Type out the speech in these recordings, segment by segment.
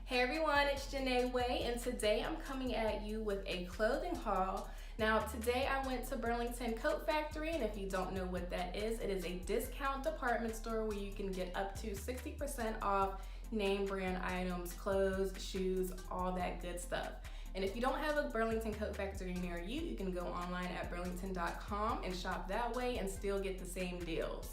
Hey everyone, it's Janay and today I'm coming at you with a clothing haul. Now today I went to Burlington Coat Factory, and if you don't know what that is, it is a discount department store where you can get up to 60% off name brand items, clothes, shoes, all that good stuff. And if you don't have a Burlington Coat Factory near you, you can go online at burlington.com and shop that way and still get the same deals.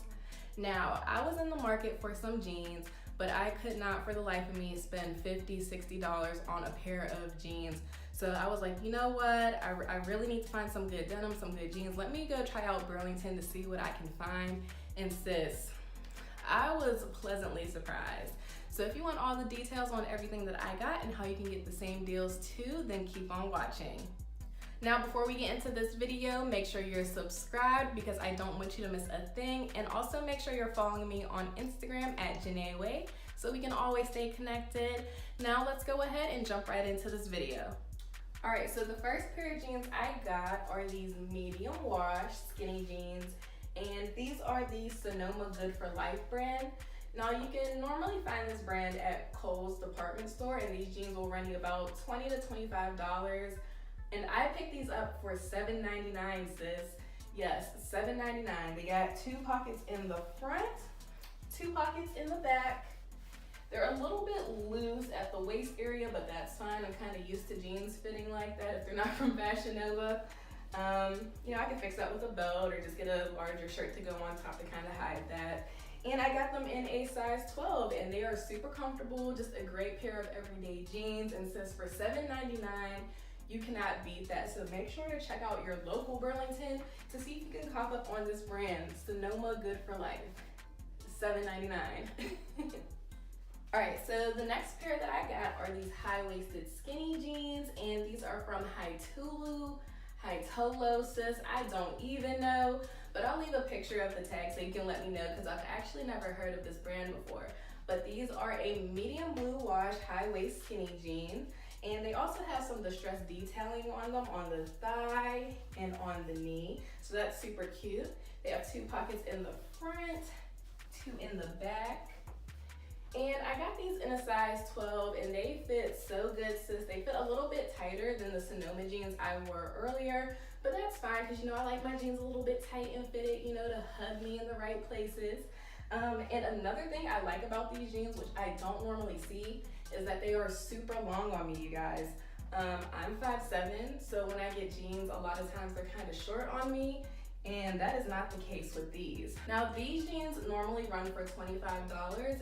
Now, I was in the market for some jeans, but I could not for the life of me spend $50, $60 on a pair of jeans. So I was like, you know what? I really need to find some good denim, some good jeans. Let me go try out Burlington to see what I can find. And sis, I was pleasantly surprised. So if you want all the details on everything that I got and how you can get the same deals too, then keep on watching. Now, before we get into this video, make sure you're subscribed because I don't want you to miss a thing. And also make sure you're following me on Instagram at Janay so we can always stay connected. Now let's go ahead and jump right into this video. All right, so the first pair of jeans I got are these medium wash skinny jeans. And these are the Sonoma Good for Life brand. Now you can normally find this brand at Kohl's department store, and these jeans will run you about $20 to $25. And I picked these up for $7.99, sis. Yes, $7.99. They got 2 pockets in the front, 2 pockets in the back. They're a little bit loose at the waist area, but that's fine. I'm kind of used to jeans fitting like that if they're not from Fashion Nova. You know, I can fix that with a belt or just get a larger shirt to go on top to kind of hide that. And I got them in a size 12, and they are super comfortable, just a great pair of everyday jeans. And sis, for $7.99, you cannot beat that. So make sure to check out your local Burlington to see if you can cop up on this brand, Sonoma Good for Life, $7.99. All right, so the next pair that I got are these high-waisted skinny jeans, and these are from Hitolo, sis, I don't even know, but I'll leave a picture of the tag so you can let me know because I've actually never heard of this brand before. But these are a medium blue wash high-waist skinny jean. And they also have some distressed detailing on them on the thigh and on the knee. So that's super cute. They have 2 pockets in the front, 2 in the back. And I got these in a size 12 and they fit so good, sis. They fit a little bit tighter than the Sonoma jeans I wore earlier, but that's fine because, you know, I like my jeans a little bit tight and fitted, you know, to hug me in the right places. And another thing I like about these jeans, which I don't normally see, is that they are super long on me, you guys. I'm 5'7", so when I get jeans, a lot of times they're kind of short on me, and that is not the case with these. Now, these jeans normally run for $25,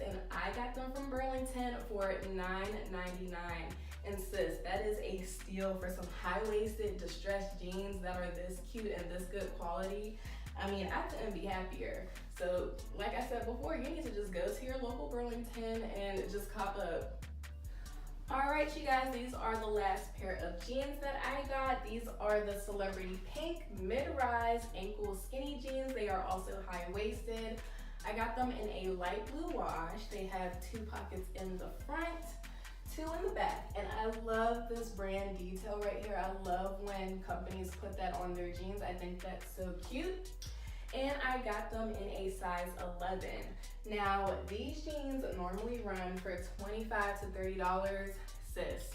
and I got them from Burlington for $9.99. And sis, that is a steal for some high-waisted distressed jeans that are this cute and this good quality. I mean, I couldn't be happier. So, like I said before, you need to just go to your local Burlington and just cop up. All right, you guys, these are the last pair of jeans that I got. These are the Celebrity Pink mid-rise ankle skinny jeans. They are also high-waisted. I got them in a light blue wash. They have 2 pockets in the front, 2 in the back. And I love this brand detail right here. I love when companies put that on their jeans. I think that's so cute. And I got them in a size 11. Now, these jeans normally run for $25 to $30, sis.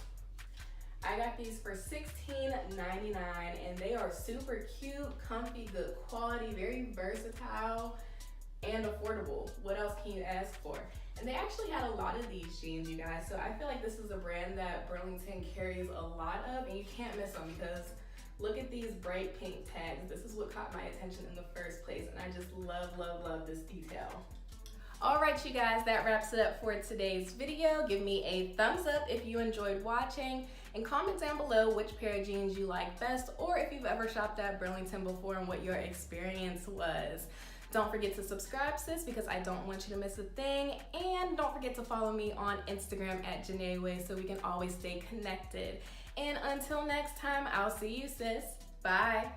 I got these for $16.99, and they are super cute, comfy, good quality, very versatile, and affordable. What else can you ask for? And they actually had a lot of these jeans, you guys, so I feel like this is a brand that Burlington carries a lot of, and you can't miss them because look at these bright pink tags. This is what caught my attention in the first place, and I just love, love, love this detail. All right, you guys, that wraps it up for today's video. Give me a thumbs up if you enjoyed watching, and comment down below which pair of jeans you like best, or if you've ever shopped at Burlington before and what your experience was. Don't forget to subscribe, sis, because I don't want you to miss a thing. And don't forget to follow me on Instagram at Janay so we can always stay connected. And until next time, I'll see you, sis. Bye.